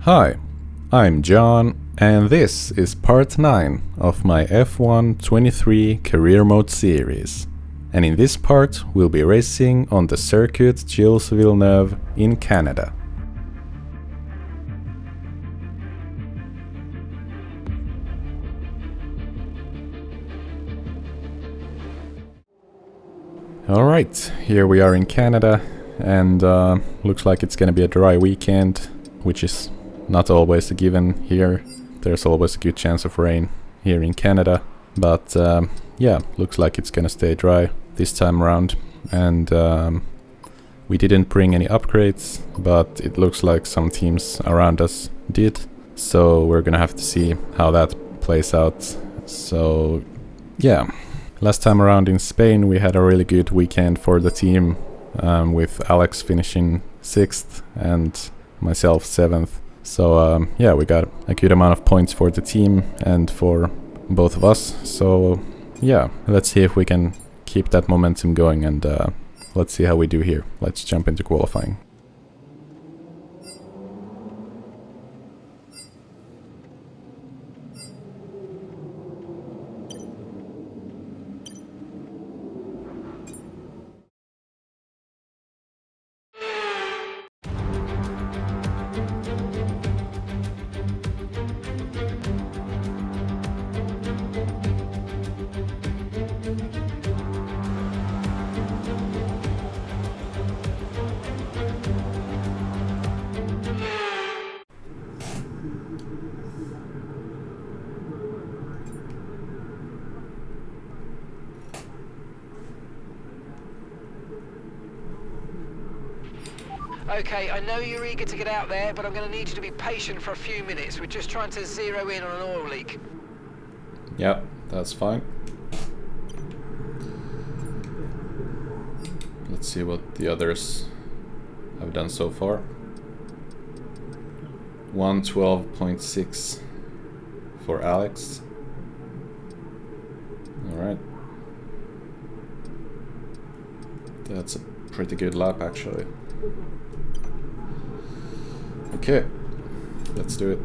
Hi, I'm John, and this is part 9 of my F1 23 career mode series. And in this part, we'll be racing on the circuit Gilles Villeneuve in Canada. Alright, here we are in Canada, and looks like it's gonna be a dry weekend, which is not always a given here. There's always a good chance of rain here in Canada, but yeah, looks like it's gonna stay dry this time around. And we didn't bring any upgrades, but it looks like some teams around us did, so we're gonna have to see how that plays out. So yeah, last time around in Spain we had a really good weekend for the team, with Alex finishing 6th and myself 7th. So yeah, we got a good amount of points for the team and for both of us. So yeah, let's see if we can keep that momentum going, and let's see how we do here. Let's jump into qualifying. Okay, I know you're eager to get out there, but I'm going to need you to be patient for a few minutes. We're just trying to zero in on an oil leak. Yeah, that's fine. Let's see what the others have done so far. 112.6 for Alex. Alright. That's a pretty good lap actually. Okay, let's do it.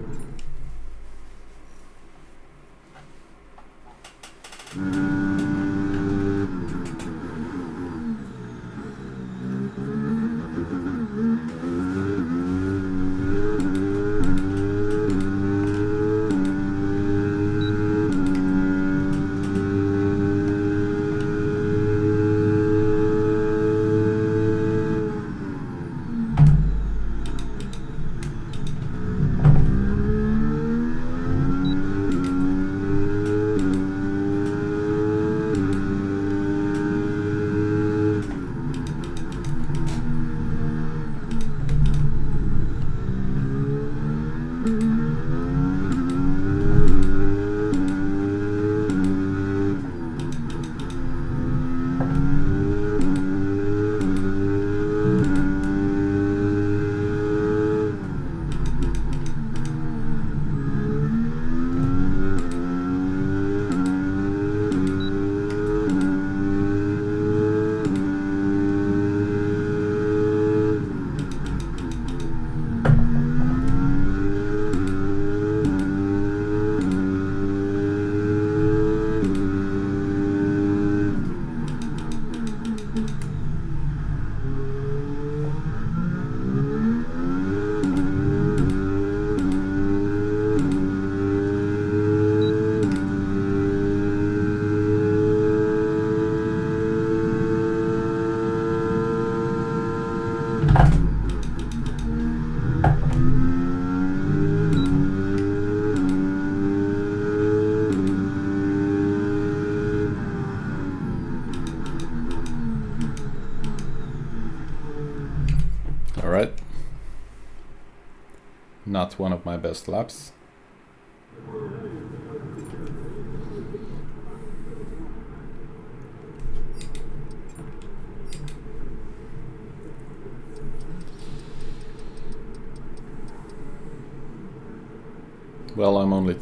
Alright. Not one of my best laps. Well, I'm only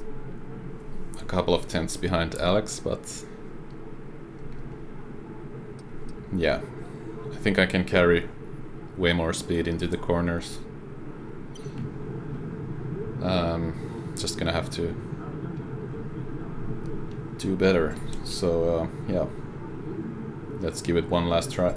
a couple of tenths behind Alex, but yeah, I think I can carry way more speed into the corners. Just gonna have to do better. So yeah, let's give it one last try.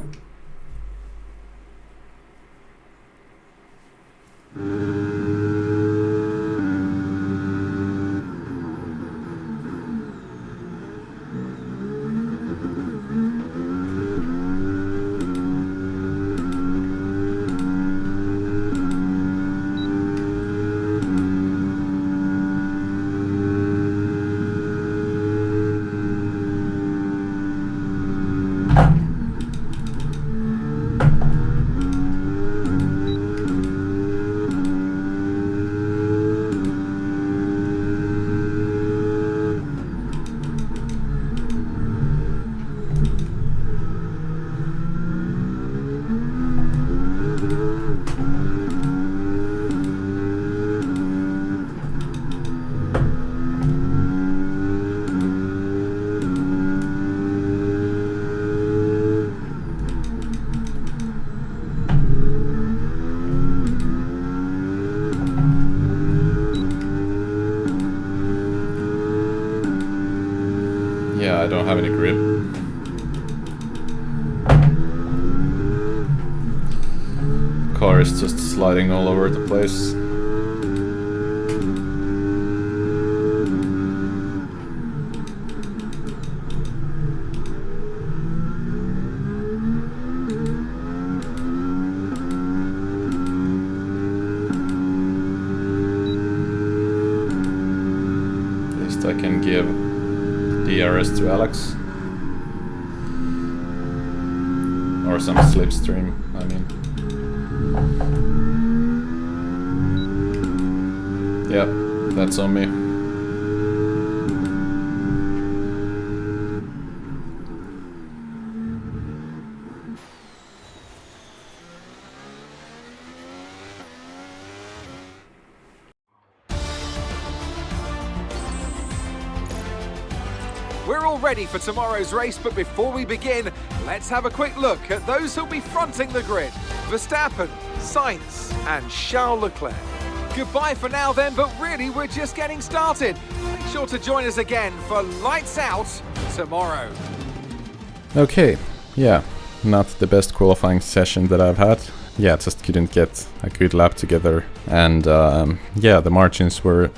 Yeah, I don't have any grip. Car is just sliding all over the place. At least I can give DRS to Alex. Or some slipstream, I mean. Yep, that's on me. We're all ready for tomorrow's race, but before we begin, let's have a quick look at those who'll be fronting the grid. Verstappen, Sainz and Charles Leclerc. Goodbye for now then, but really we're just getting started. Make sure to join us again for Lights Out tomorrow. Okay, yeah, not the best qualifying session that I've had. Yeah, just couldn't get a good lap together. And yeah, the margins were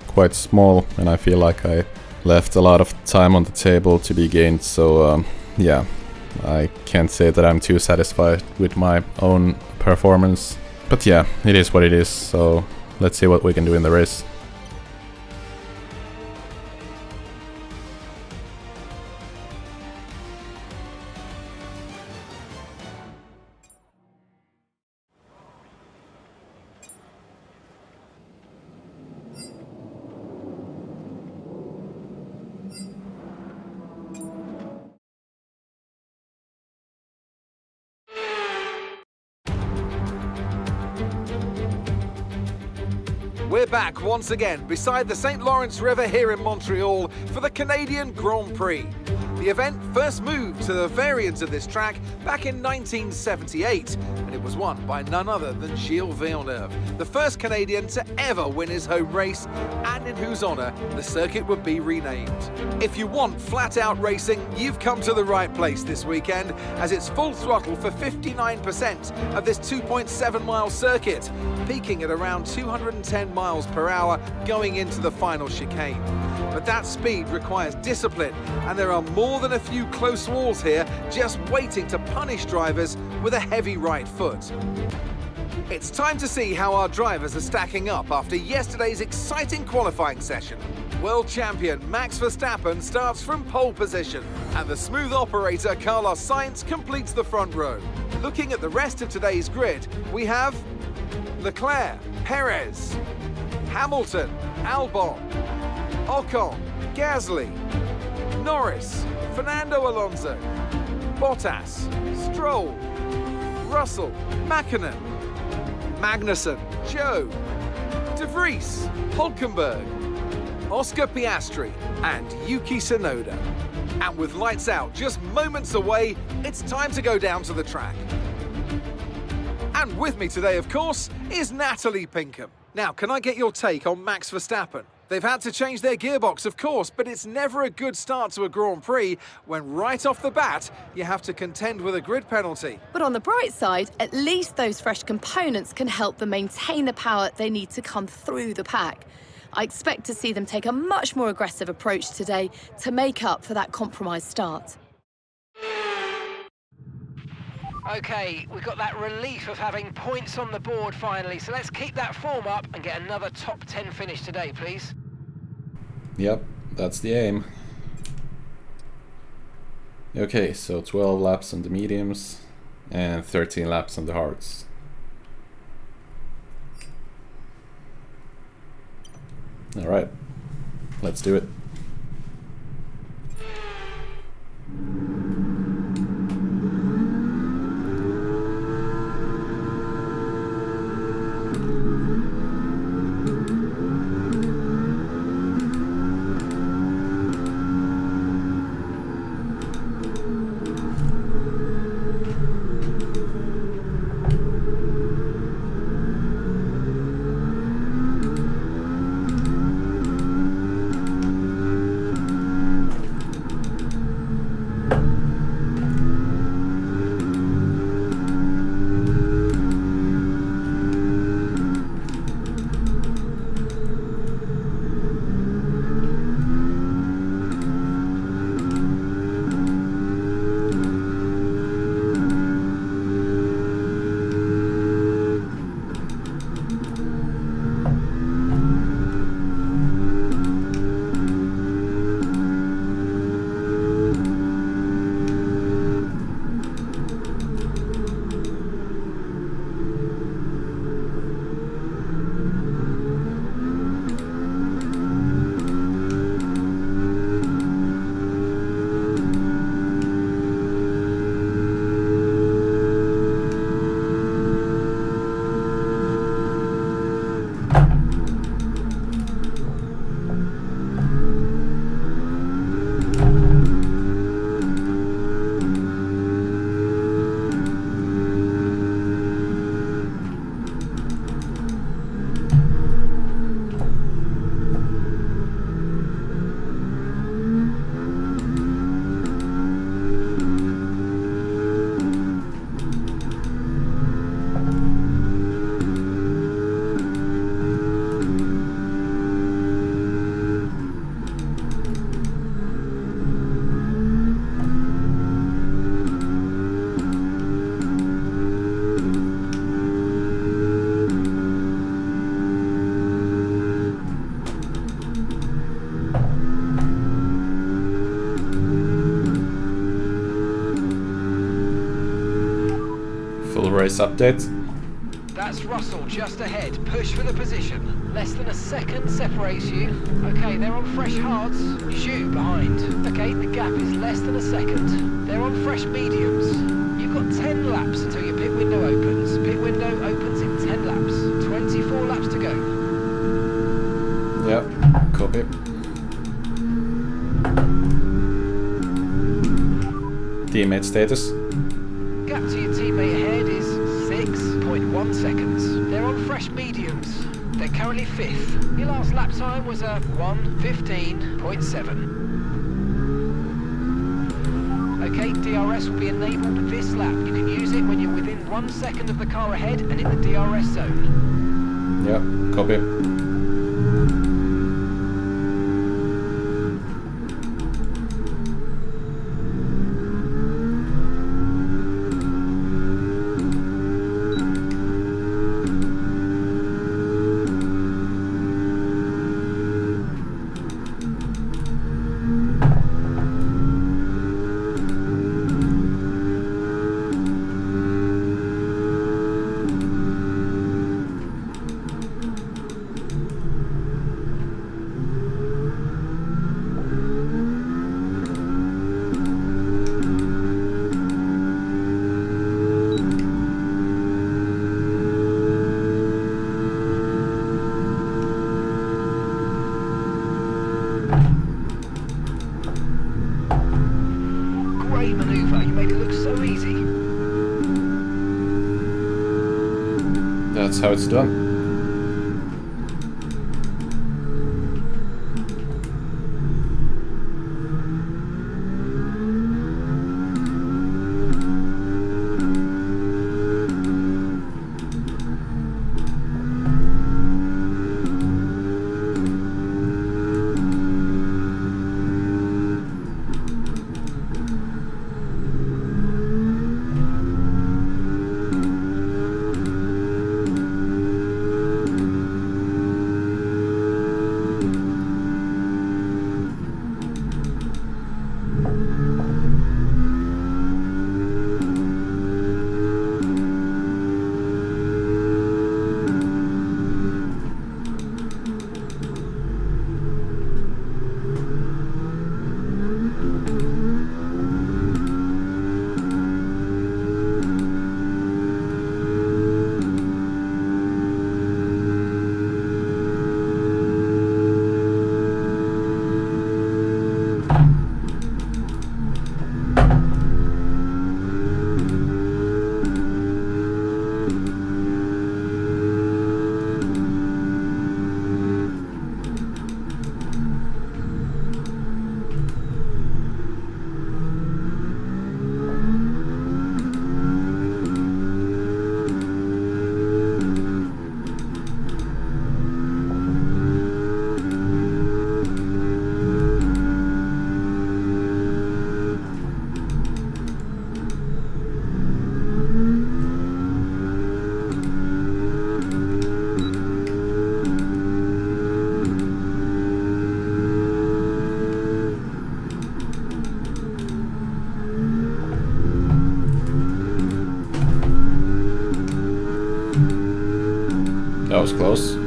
quite small, and I feel like I left a lot of time on the table to be gained. So yeah, I can't say that I'm too satisfied with my own performance. But yeah, it is what it is, so let's see what we can do in the race. We're back once again beside the St. Lawrence River here in Montreal for the Canadian Grand Prix. The event first moved to the variant of this track back in 1978, and it was won by none other than Gilles Villeneuve, the first Canadian to ever win his home race, and in whose honour the circuit would be renamed. If you want flat-out racing, you've come to the right place this weekend, as it's full throttle for 59% of this 2.7-mile circuit, peaking at around 210 miles per hour going into the final chicane. But that speed requires discipline, and there are more than a few close walls here just waiting to punish drivers with a heavy right foot. It's time to see how our drivers are stacking up after yesterday's exciting qualifying session. World champion Max Verstappen starts from pole position, and the smooth operator Carlos Sainz completes the front row. Looking at the rest of today's grid, we have Leclerc, Perez, Hamilton, Albon, Ocon, Gasly, Norris, Fernando Alonso, Bottas, Stroll, Russell, Mäkinen, Magnussen, Joe, De Vries, Hulkenberg, Oscar Piastri and Yuki Tsunoda. And with lights out just moments away, it's time to go down to the track. And with me today, of course, is Natalie Pinkham. Now, can I get your take on Max Verstappen? They've had to change their gearbox, of course, but it's never a good start to a Grand Prix when right off the bat you have to contend with a grid penalty. But on the bright side, at least those fresh components can help them maintain the power they need to come through the pack. I expect to see them take a much more aggressive approach today to make up for that compromised start. Okay, we've got that relief of having points on the board finally, so let's keep that form up and get another top 10 finish today, please. Yep, that's the aim. Okay, so 12 laps on the mediums and 13 laps on the hards. Alright, let's do it. Race update. That's Russell just ahead. Push for the position. Less than a second separates you. Okay, they're on fresh hards. Zhu behind. Okay, the gap is less than a second. They're on fresh mediums. You've got 10 laps until your pit window opens. Pit window opens in 10 laps. 24 laps to go. Yep, copy. Teammate status. Gap to your teammate ahead is 6.1 seconds. They're on fresh mediums. They're currently 5th. Your last lap time was a 1:15.7. Okay, DRS will be enabled this lap. You can use it when you're within 1 second of the car ahead and in the DRS zone. Yep, copy. That's how it's done. was close.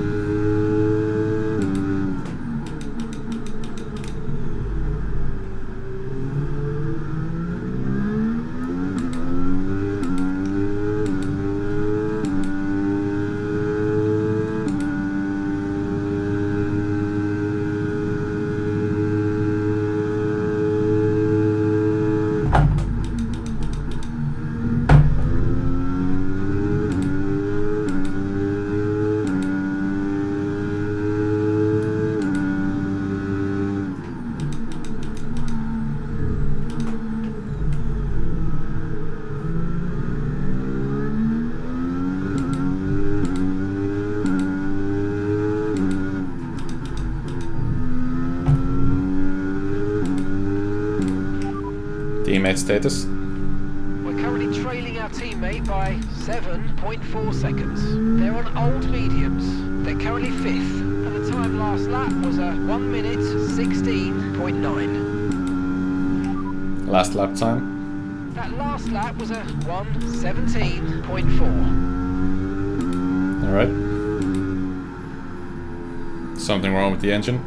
Teammate status. We're currently trailing our teammate by 7.4 seconds. They're on old mediums. They're currently 5th, and the time last lap was a 1 minute 16.9. Last lap time. That last lap was a 1:17.4. Alright. Something wrong with the engine?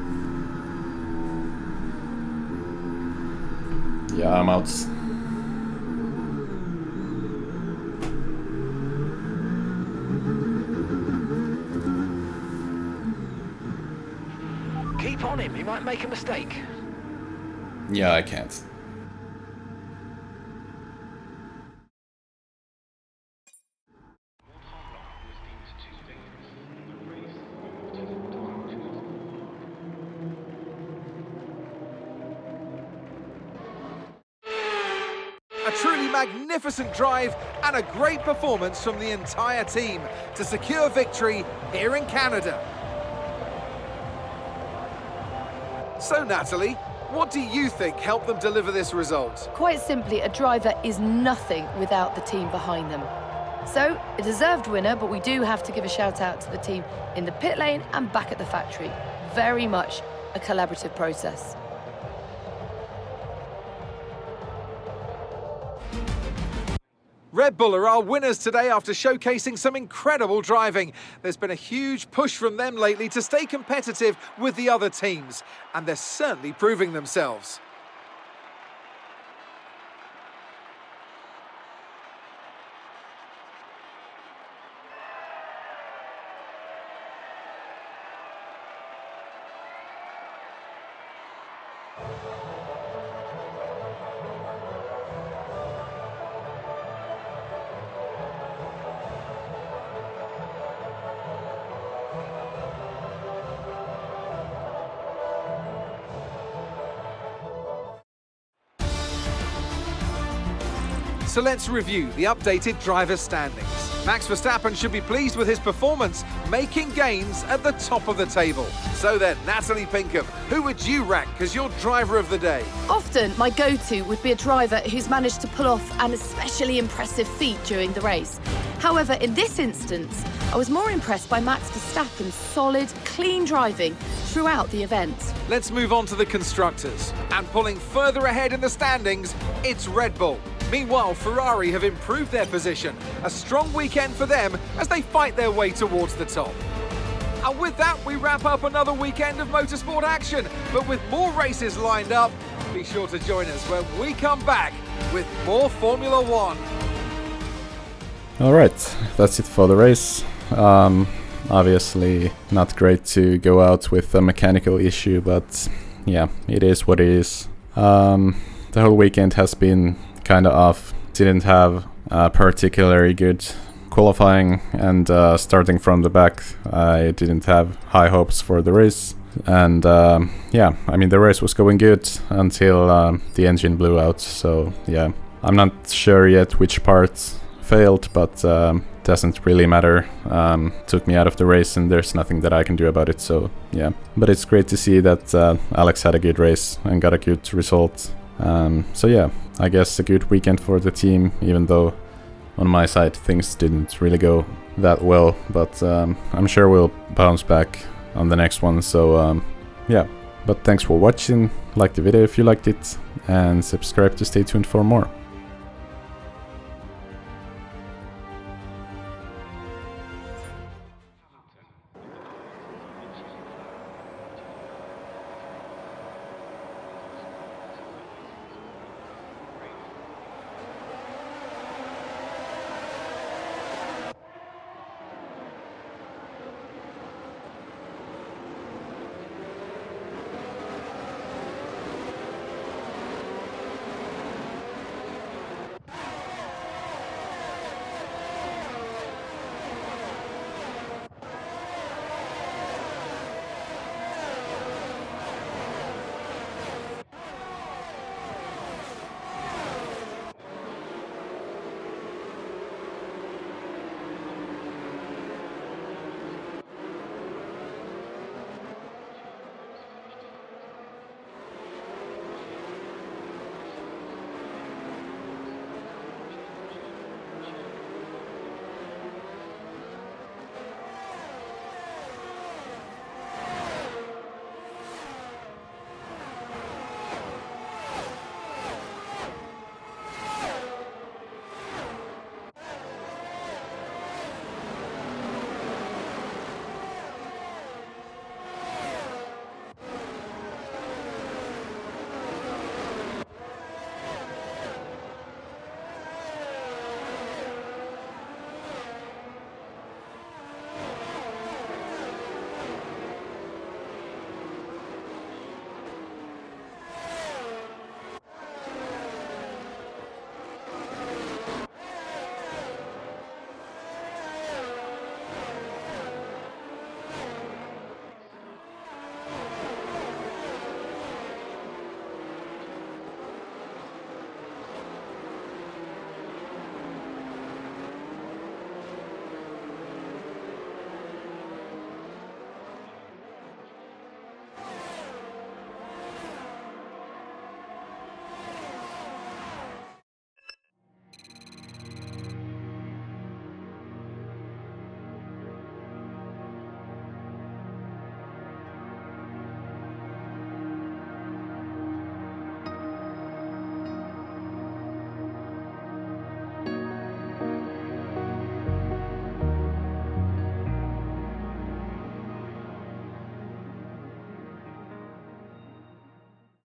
Yeah, I'm out. Keep on him, he might make a mistake. Yeah, I can't. A truly magnificent drive and a great performance from the entire team to secure victory here in Canada. So Natalie, what do you think helped them deliver this result? Quite simply, a driver is nothing without the team behind them. So, a deserved winner, but we do have to give a shout out to the team in the pit lane and back at the factory. Very much a collaborative process. Red Bull are our winners today after showcasing some incredible driving. There's been a huge push from them lately to stay competitive with the other teams, and they're certainly proving themselves. So let's review the updated driver's standings. Max Verstappen should be pleased with his performance, making gains at the top of the table. So then, Natalie Pinkham, who would you rank as your driver of the day? Often, my go-to would be a driver who's managed to pull off an especially impressive feat during the race. However, in this instance, I was more impressed by Max Verstappen's solid, clean driving throughout the event. Let's move on to the constructors. And pulling further ahead in the standings, it's Red Bull. Meanwhile, Ferrari have improved their position. A strong weekend for them as they fight their way towards the top. And with that, we wrap up another weekend of motorsport action. But with more races lined up, be sure to join us when we come back with more Formula One. Alright, that's it for the race. Obviously not great to go out with a mechanical issue, but yeah, it is what it is. The whole weekend has been kind of off. Didn't have particularly good qualifying, and starting from the back, I didn't have high hopes for the race. And yeah, I mean, the race was going good until the engine blew out. So yeah, I'm not sure yet which part failed, but doesn't really matter. Took me out of the race, and there's nothing that I can do about it. So yeah, but it's great to see that Alex had a good race and got a good result. So yeah, I guess a good weekend for the team, even though on my side things didn't really go that well, but I'm sure we'll bounce back on the next one. So yeah, but thanks for watching, like the video if you liked it, and subscribe to stay tuned for more.